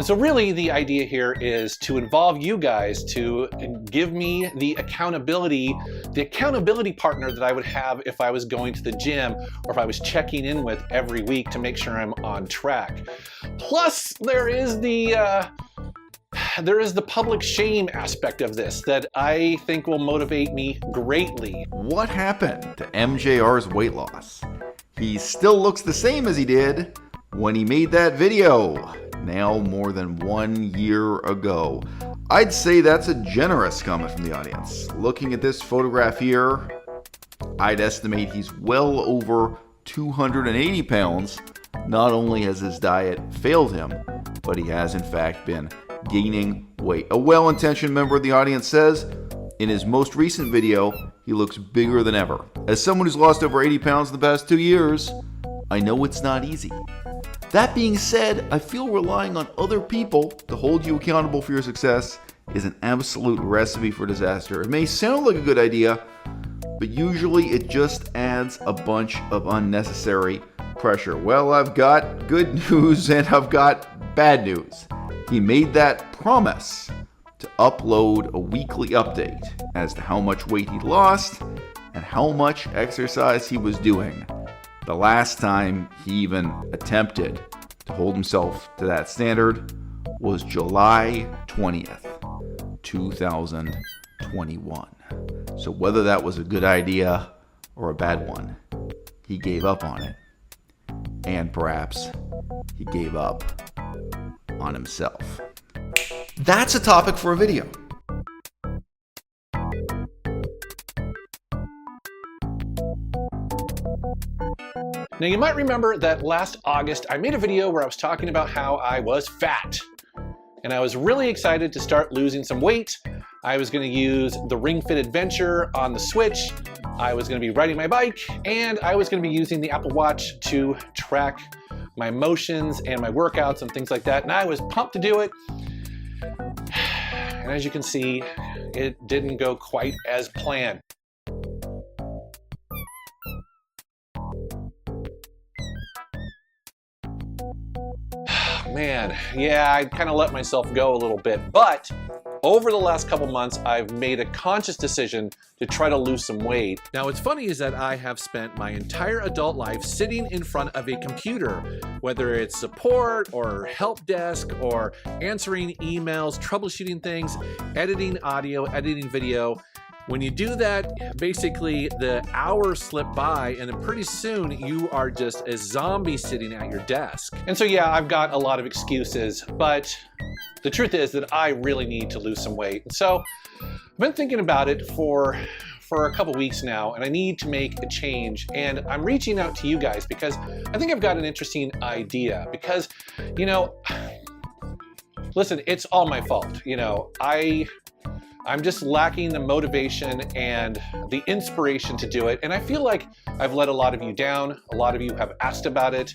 And so really the idea here is to involve you guys to give me the accountability partner that I would have if I was going to the gym or if I was checking in with every week to make sure I'm on track. Plus, there is the public shame aspect of this that I think will motivate me greatly. What happened to MJR's weight loss? He still looks the same as he did when he made that video, now more than 1 year ago. I'd say that's a generous comment from the audience. Looking at this photograph here, I'd estimate he's well over 280 pounds. Not only has his diet failed him, but he has in fact been gaining weight. A well-intentioned member of the audience says, in his most recent video, he looks bigger than ever. As someone who's lost over 80 pounds in the past 2 years, I know it's not easy. That being said, I feel relying on other people to hold you accountable for your success is an absolute recipe for disaster. It may sound like a good idea, but usually it just adds a bunch of unnecessary pressure. Well, I've got good news and I've got bad news. He made that promise to upload a weekly update as to how much weight he lost and how much exercise he was doing. The last time he even attempted to hold himself to that standard was July 20th, 2021. So whether that was a good idea or a bad one, he gave up on it. And perhaps he gave up on himself. That's a topic for a video. Now you might remember that last August I made a video where I was talking about how I was fat. And I was really excited to start losing some weight. I was going to use the Ring Fit Adventure on the Switch. I was going to be riding my bike, and I was going to be using the Apple Watch to track my motions and my workouts and things like that. And I was pumped to do it. And as you can see, it didn't go quite as planned. Man, yeah, I kind of let myself go a little bit, but over the last couple months, I've made a conscious decision to try to lose some weight. Now, what's funny is that I have spent my entire adult life sitting in front of a computer, whether it's support or help desk or answering emails, troubleshooting things, editing audio, editing video. When you do that, basically the hours slip by and then pretty soon you are just a zombie sitting at your desk. And so yeah, I've got a lot of excuses, but the truth is that I really need to lose some weight. And so I've been thinking about it for a couple weeks now, and I need to make a change. And I'm reaching out to you guys because I think I've got an interesting idea. Because, you know, listen, it's all my fault. You know, I'm just lacking the motivation and the inspiration to do it. And I feel like I've let a lot of you down. A lot of you have asked about it,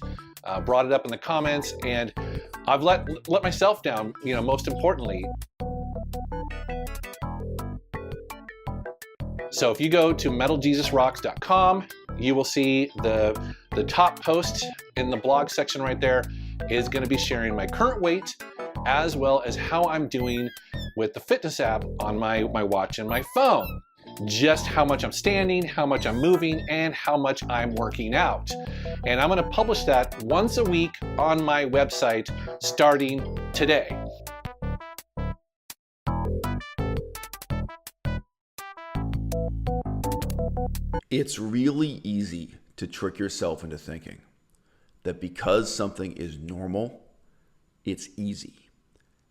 brought it up in the comments, and I've let myself down, you know, most importantly. So if you go to metaljesusrocks.com, you will see the top post in the blog section right there is going to be sharing my current weight as well as how I'm doing with the fitness app on my watch and my phone. Just how much I'm standing, how much I'm moving, and how much I'm working out. And I'm going to publish that once a week on my website starting today. It's really easy to trick yourself into thinking that because something is normal, it's easy.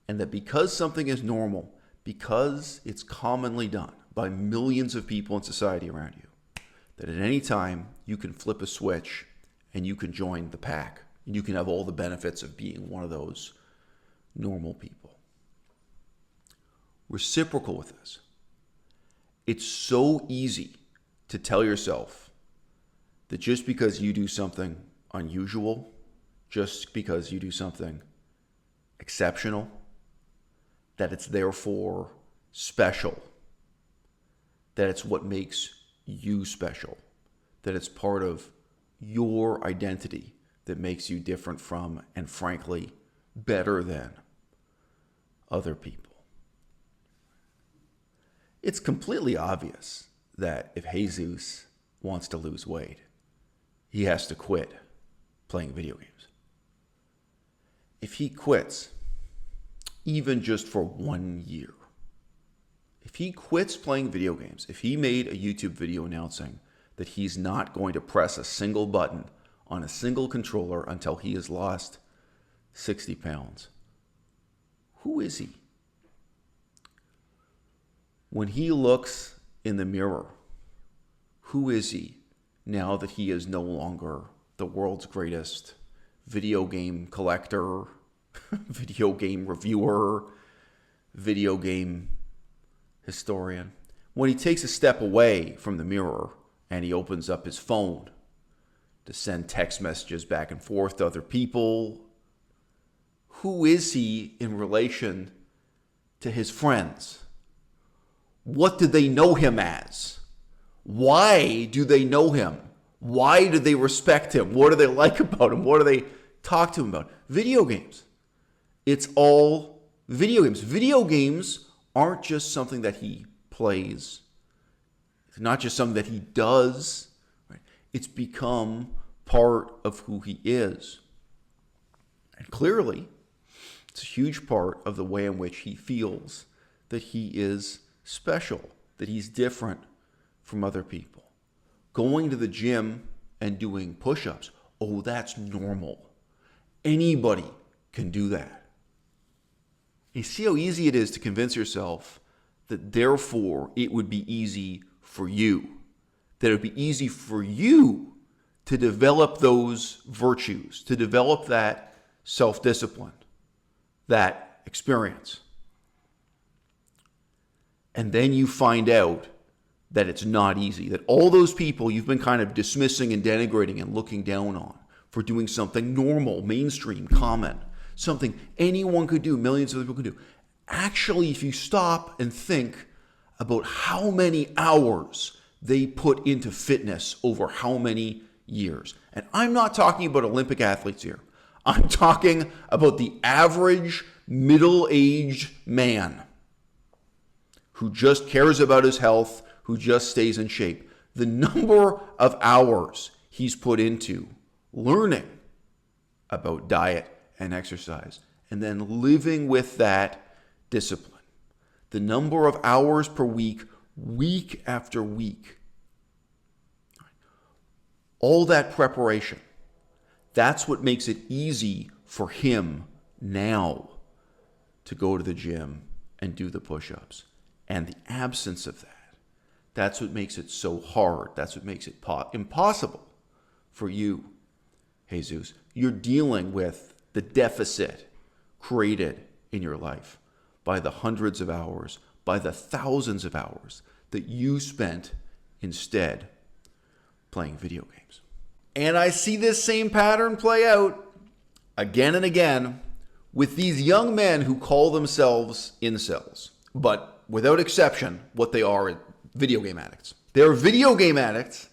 And that because something is normal, because it's commonly done by millions of people in society around you, that at any time you can flip a switch and you can join the pack and you can have all the benefits of being one of those normal people. Reciprocal with this. It's so easy to tell yourself that just because you do something unusual, just because you do something exceptional, that it's therefore special, that it's what makes you special, that it's part of your identity that makes you different from, and frankly, better than other people. It's completely obvious that if Jesus wants to lose weight, he has to quit playing video games. If he quits, even just for 1 year, if he quits playing video games, if he made a YouTube video announcing that he's not going to press a single button on a single controller until he has lost 60 pounds, who is he? When he looks in the mirror, who is he now that he is no longer the world's greatest video game collector, video game reviewer, video game historian? When he takes a step away from the mirror and he opens up his phone to send text messages back and forth to other people, who is he in relation to his friends? What do they know him as? Why do they know him? Why do they respect him? What do they like about him? What do they talk to him about? Video games. It's all video games. Video games aren't just something that he plays. It's not just something that he does. Right? It's become part of who he is. And clearly, it's a huge part of the way in which he feels that he is special, that he's different from other people. Going to the gym and doing push-ups, oh, that's normal. Anybody can do that. You see how easy it is to convince yourself that therefore it would be easy for you, that it would be easy for you to develop those virtues, to develop that self-discipline, that experience. And then you find out that it's not easy, that all those people you've been kind of dismissing and denigrating and looking down on for doing something normal, mainstream, common, something anyone could do, millions of people could do. Actually, if you stop and think about how many hours they put into fitness over how many years. And I'm not talking about Olympic athletes here. I'm talking about the average middle-aged man who just cares about his health, who just stays in shape. The number of hours he's put into learning about diet and exercise and then living with that discipline. The number of hours per week, week after week. All that preparation. That's what makes it easy for him now to go to the gym and do the push-ups. And the absence of that, that's what makes it so hard. That's what makes it impossible for you, Jesus. You're dealing with the deficit created in your life by the hundreds of hours, by the thousands of hours that you spent instead playing video games. And I see this same pattern play out again and again with these young men who call themselves incels. But without exception, what they are video game addicts. They're video game addicts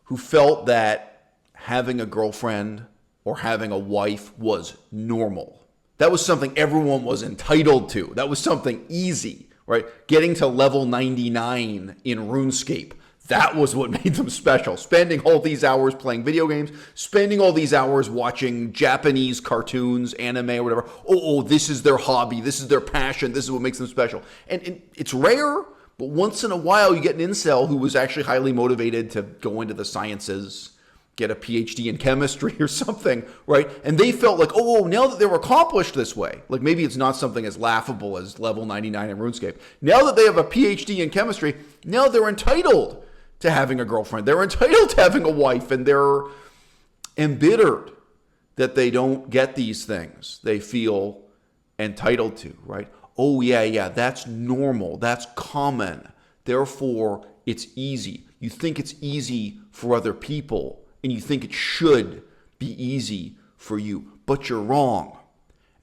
who felt that having a girlfriend or having a wife was normal. That was something everyone was entitled to. That was something easy, right? Getting to level 99 in RuneScape. That was what made them special. Spending all these hours playing video games, spending all these hours watching Japanese cartoons, anime, or whatever. Oh, this is their hobby. This is their passion. This is what makes them special. And it's rare, but once in a while you get an incel who was actually highly motivated to go into the sciences, get a PhD in chemistry or something, right? And they felt like, oh, now that they were accomplished this way, like maybe it's not something as laughable as level 99 in RuneScape. Now that they have a PhD in chemistry, now they're entitled to having a girlfriend. They're entitled to having a wife, and they're embittered that they don't get these things they feel entitled to, right? Oh, yeah, that's normal. That's common. Therefore, it's easy. You think it's easy for other people, and you think it should be easy for you, but you're wrong.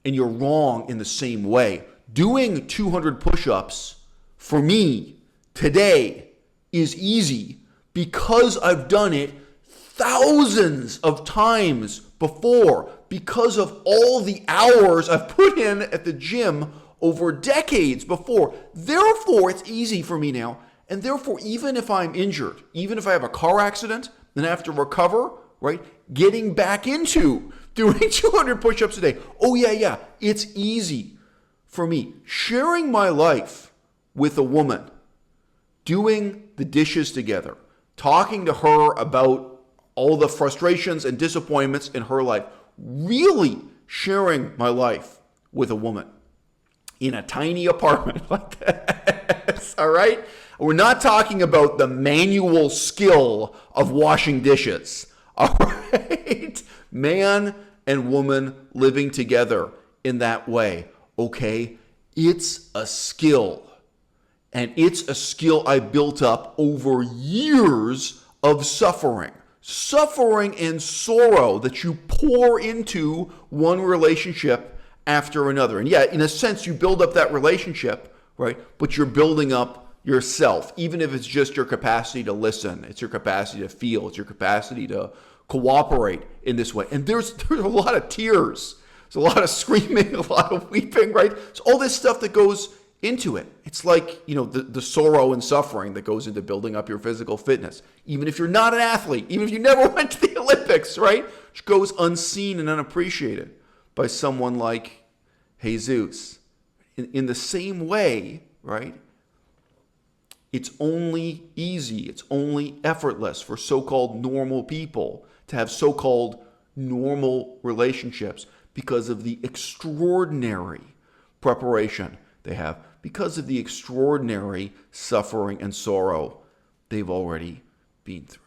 And you're wrong in the same way. Doing 200 push-ups for me today is easy because I've done it thousands of times before, because of all the hours I've put in at the gym over decades before. Therefore, it's easy for me now. And therefore, even if I'm injured, even if I have a car accident, then I have to recover, right? Getting back into doing 200 push-ups a day. Oh, yeah. It's easy for me. Sharing my life with a woman, doing the dishes together, talking to her about all the frustrations and disappointments in her life, really sharing my life with a woman in a tiny apartment like this, all right? We're not talking about the manual skill of washing dishes, all right? Man and woman living together in that way, okay? It's a skill. And it's a skill I built up over years of suffering. Suffering and sorrow that you pour into one relationship after another. And yeah, in a sense, you build up that relationship, right? But you're building up yourself, even if it's just your capacity to listen, it's your capacity to feel, it's your capacity to cooperate in this way. And there's a lot of tears, there's a lot of screaming, a lot of weeping, right? It's all this stuff that goes into it. It's like, the sorrow and suffering that goes into building up your physical fitness. Even if you're not an athlete, even if you never went to the Olympics, right? Which goes unseen and unappreciated by someone like Jesus. In the same way, right? It's only easy, it's only effortless for so-called normal people to have so-called normal relationships because of the extraordinary preparation they have, because of the extraordinary suffering and sorrow they've already been through.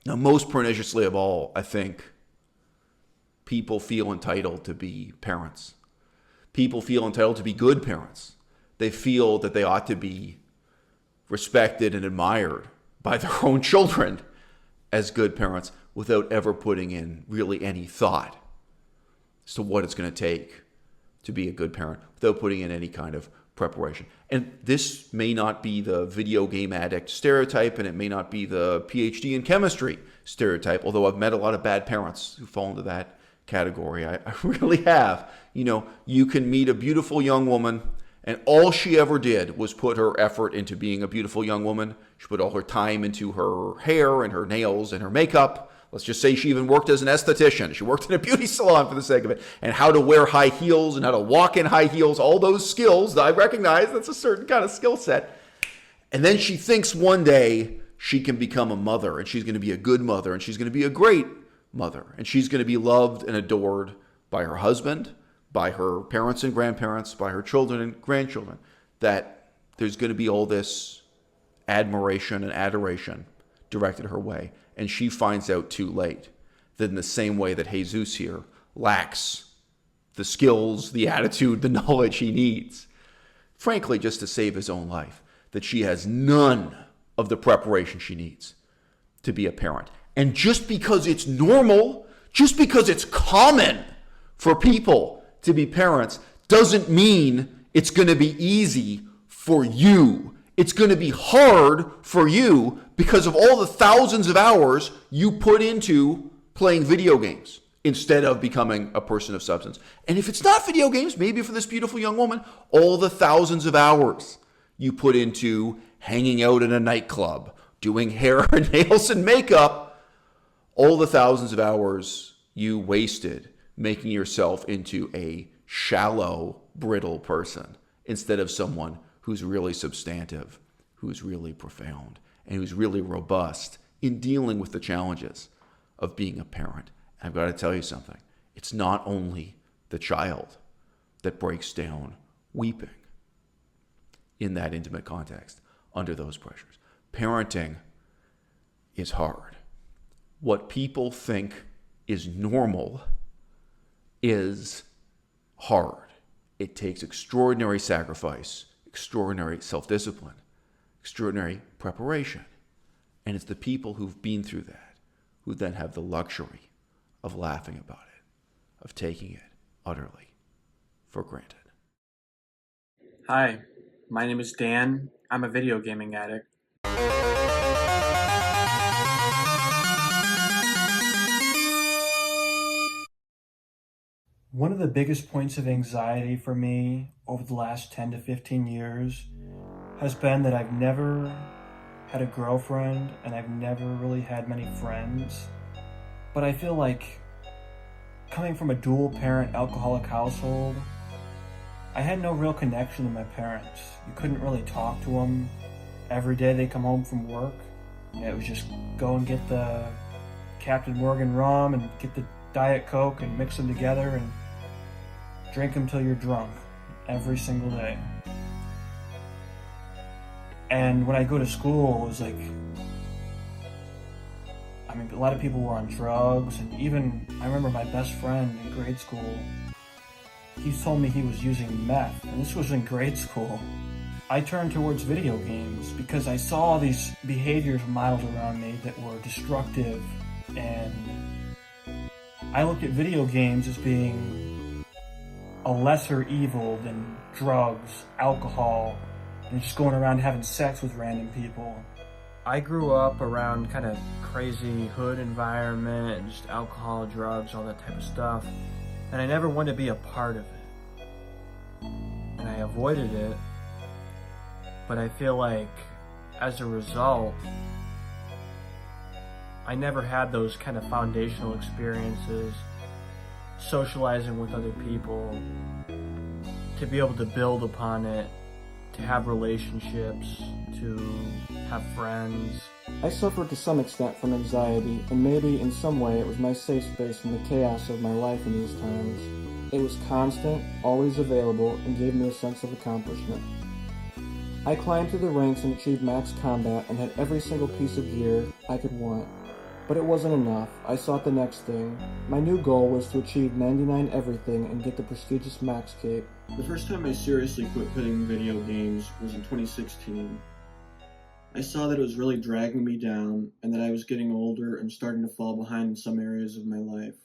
Now, most perniciously of all, I think, people feel entitled to be parents. People feel entitled to be good parents. They feel that they ought to be respected and admired by their own children as good parents without ever putting in really any thought as to what it's going to take to be a good parent, without putting in any kind of preparation. And this may not be the video game addict stereotype, and it may not be the PhD in chemistry stereotype, although I've met a lot of bad parents who fall into that category. I really have. You can meet a beautiful young woman, and all she ever did was put her effort into being a beautiful young woman. She put all her time into her hair and her nails and her makeup. Let's just say she even worked as an esthetician. She worked in a beauty salon for the sake of it. And how to wear high heels and how to walk in high heels, all those skills that I recognize, that's a certain kind of skill set. And then she thinks one day she can become a mother, and she's going to be a good mother, and she's going to be a great mother, and she's going to be loved and adored by her husband, by her parents and grandparents, by her children and grandchildren, that there's going to be all this admiration and adoration directed her way. And she finds out too late that in the same way that Jesus here lacks the skills, the attitude, the knowledge he needs, frankly, just to save his own life, that she has none of the preparation she needs to be a parent. And just because it's normal, just because it's common for people to be parents, doesn't mean it's going to be easy for you. It's going to be hard for you because of all the thousands of hours you put into playing video games instead of becoming a person of substance. And if it's not video games, maybe for this beautiful young woman, all the thousands of hours you put into hanging out in a nightclub, doing hair and nails and makeup, all the thousands of hours you wasted making yourself into a shallow, brittle person instead of someone who's really substantive, who's really profound, and who's really robust in dealing with the challenges of being a parent. I've got to tell you something. It's not only the child that breaks down weeping in that intimate context under those pressures. Parenting is hard. What people think is normal is hard. It takes extraordinary sacrifice, extraordinary self-discipline, extraordinary preparation. And it's the people who've been through that who then have the luxury of laughing about it, of taking it utterly for granted. Hi, my name is Dan. I'm a video gaming addict. One of the biggest points of anxiety for me over the last 10 to 15 years has been that I've never had a girlfriend and I've never really had many friends. But I feel like coming from a dual parent alcoholic household, I had no real connection to my parents. You couldn't really talk to them. Every day they come home from work, and it was just go and get the Captain Morgan rum and get the Diet Coke and mix them together and drink them till you're drunk every single day. And when I go to school, it was like, a lot of people were on drugs, and even, I remember my best friend in grade school, he told me he was using meth, and this was in grade school. I turned towards video games because I saw all these behaviors modeled around me that were destructive, and I looked at video games as being a lesser evil than drugs, alcohol, and just going around having sex with random people. I grew up around kind of crazy hood environment and just alcohol, drugs, all that type of stuff, and I never wanted to be a part of it. And I avoided it, but I feel like as a result, I never had those kind of foundational experiences, socializing with other people, to be able to build upon it, to have relationships, to have friends. I suffered to some extent from anxiety, and maybe in some way it was my safe space in the chaos of my life in these times. It was constant, always available, and gave me a sense of accomplishment. I climbed through the ranks and achieved max combat and had every single piece of gear I could want. But it wasn't enough. I sought the next thing. My new goal was to achieve 99 everything and get the prestigious max cape. The first time I seriously quit playing video games was in 2016. I saw that it was really dragging me down and that I was getting older and starting to fall behind in some areas of my life.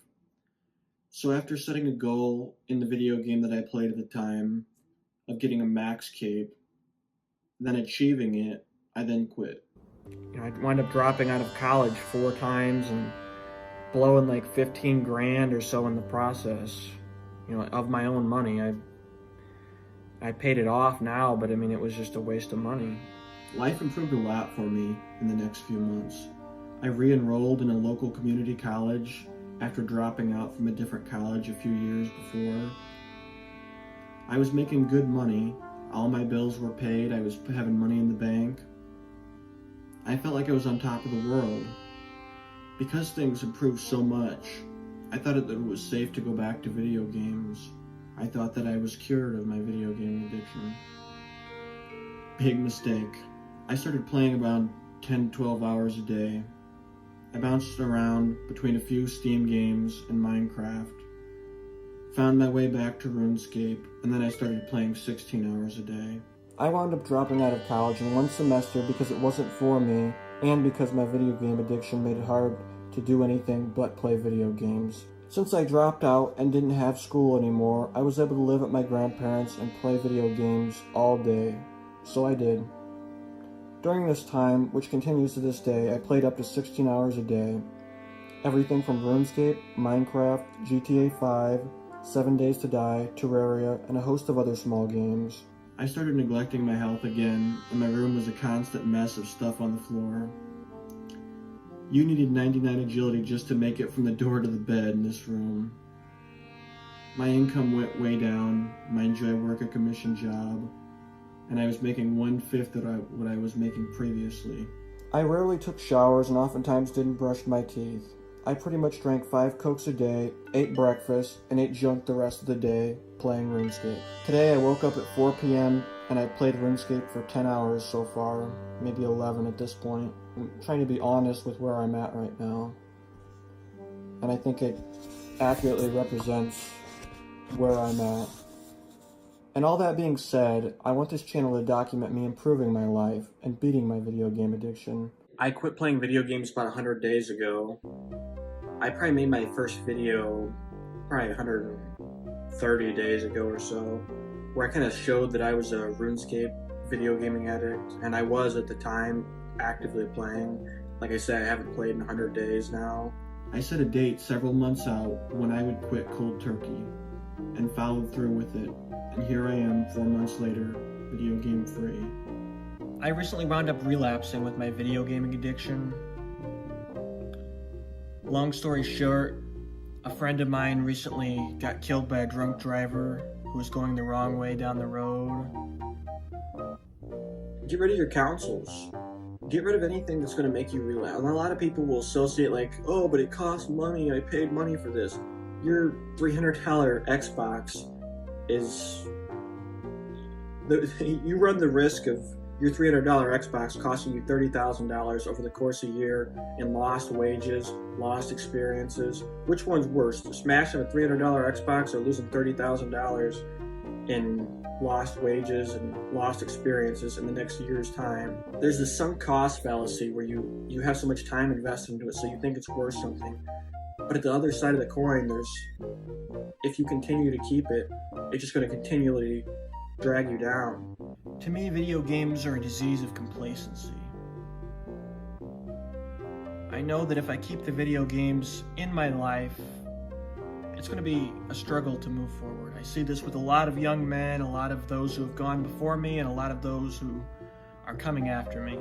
So after setting a goal in the video game that I played at the time of getting a max cape, then achieving it, I then quit. I wound up dropping out of college 4 times and blowing like 15 grand or so in the process, of my own money. I paid it off now, but it was just a waste of money. Life improved a lot for me in the next few months. I re-enrolled in a local community college after dropping out from a different college a few years before. I was making good money. All my bills were paid. I was having money in the bank. I felt like I was on top of the world. Because things improved so much, I thought that it was safe to go back to video games. I thought that I was cured of my video game addiction. Big mistake. I started playing around 10-12 hours a day. I bounced around between a few Steam games and Minecraft, found my way back to RuneScape, and then I started playing 16 hours a day. I wound up dropping out of college in one semester because it wasn't for me, and because my video game addiction made it hard to do anything but play video games. Since I dropped out and didn't have school anymore, I was able to live at my grandparents' and play video games all day. So I did. During this time, which continues to this day, I played up to 16 hours a day. Everything from RuneScape, Minecraft, GTA 5, 7 Days to Die, Terraria, and a host of other small games. I started neglecting my health again, and my room was a constant mess of stuff on the floor. You needed 99 agility just to make it from the door to the bed in this room. My income went way down. Mind you, I work a commission job, and I was making 1/5 of what I was making previously. I rarely took showers and oftentimes didn't brush my teeth. I pretty much drank 5 Cokes a day, ate breakfast, and ate junk the rest of the day playing RuneScape. Today I woke up at 4 p.m. and I played RuneScape for 10 hours so far, maybe 11 at this point. I'm trying to be honest with where I'm at right now, and I think it accurately represents where I'm at. And all that being said, I want this channel to document me improving my life and beating my video game addiction. I quit playing video games about 100 days ago. I probably made my first video probably 130 days ago or so, where I kind of showed that I was a RuneScape video gaming addict, and I was at the time actively playing. Like I said, I haven't played in 100 days now. I set a date several months out when I would quit cold turkey. and followed through with it. And here I am 4 months later, video game free. I recently wound up relapsing with my video gaming addiction. Long story short, a friend of mine recently got killed by a drunk driver who was going the wrong way down the road. Get rid of your counsels. Get rid of anything that's going to make you relapse. And a lot of people will associate like, oh, but it costs money. I paid money for this. Your $300 Xbox is... you run the risk of your $300 Xbox costing you $30,000 over the course of a year in lost wages, lost experiences. Which one's worse? Smashing a $300 Xbox or losing $30,000 in lost wages and lost experiences in the next year's time? There's this sunk cost fallacy where you have so much time invested into it, so you think it's worth something. But at the other side of the coin, if you continue to keep it, it's just going to continually drag you down. To me, video games are a disease of complacency. I know that if I keep the video games in my life, it's going to be a struggle to move forward. I see this with a lot of young men, a lot of those who have gone before me, and a lot of those who are coming after me.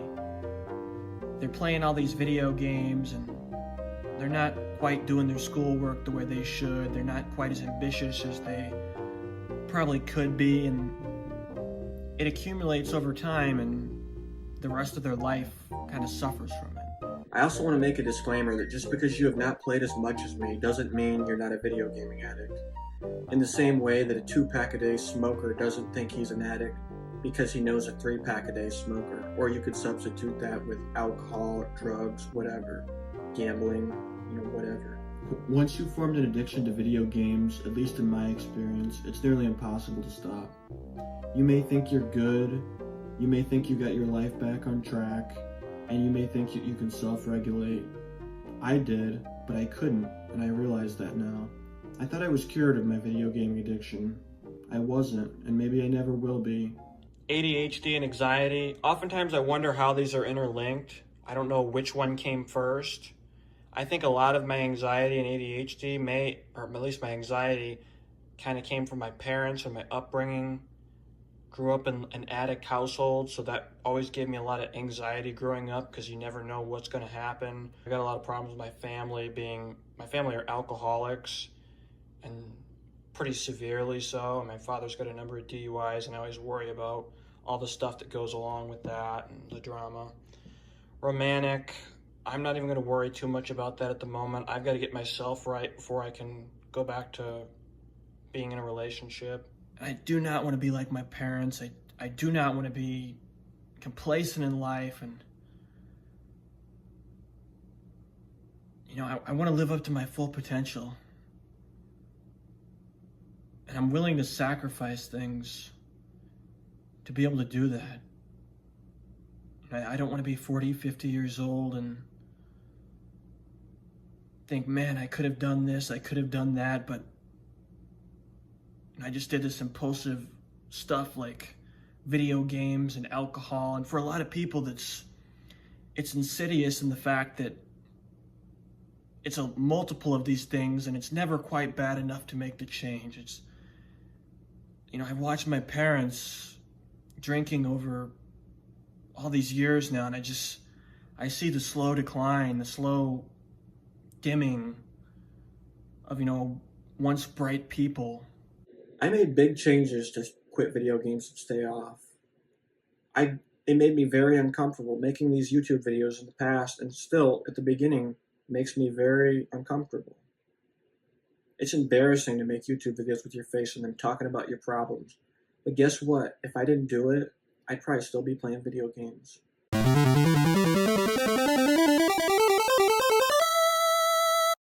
They're playing all these video games, and they're not quite doing their schoolwork the way they should. They're not quite as ambitious as they probably could be, and it accumulates over time, and the rest of their life kind of suffers from it. I also want to make a disclaimer that just because you have not played as much as me doesn't mean you're not a video gaming addict. In the same way that a 2-pack-a-day smoker doesn't think he's an addict because he knows a 3-pack-a-day smoker. Or you could substitute that with alcohol, drugs, whatever, gambling, whatever. Once you've formed an addiction to video games, at least in my experience, it's nearly impossible to stop. You may think you're good, you may think you got your life back on track, and you may think you can self-regulate. I did, but I couldn't, and I realize that now. I thought I was cured of my video gaming addiction. I wasn't, and maybe I never will be. ADHD and anxiety, oftentimes I wonder how these are interlinked. I don't know which one came first. I think a lot of my anxiety and ADHD or at least my anxiety, kind of came from my parents or my upbringing. Grew up in an addict household, so that always gave me a lot of anxiety growing up because you never know what's going to happen. I got a lot of problems with my family my family are alcoholics, and pretty severely so. My father's got a number of DUIs, and I always worry about all the stuff that goes along with that and the drama. Romantic, I'm not even going to worry too much about that at the moment. I've got to get myself right before I can go back to being in a relationship. I do not want to be like my parents. I do not want to be complacent in life, and I want to live up to my full potential. And I'm willing to sacrifice things to be able to do that. I don't want to be 40, 50 years old and think, man, I could have done this, I could have done that, but I just did this impulsive stuff like video games and alcohol. And for a lot of people, it's insidious in the fact that it's a multiple of these things, and it's never quite bad enough to make the change. I've watched my parents drinking over all these years now, and I see the slow decline, the slow dimming of, once bright people. I made big changes to quit video games and stay off. It made me very uncomfortable making these YouTube videos in the past, and still, at the beginning, makes me very uncomfortable. It's embarrassing to make YouTube videos with your face and them talking about your problems. But guess what? If I didn't do it, I'd probably still be playing video games.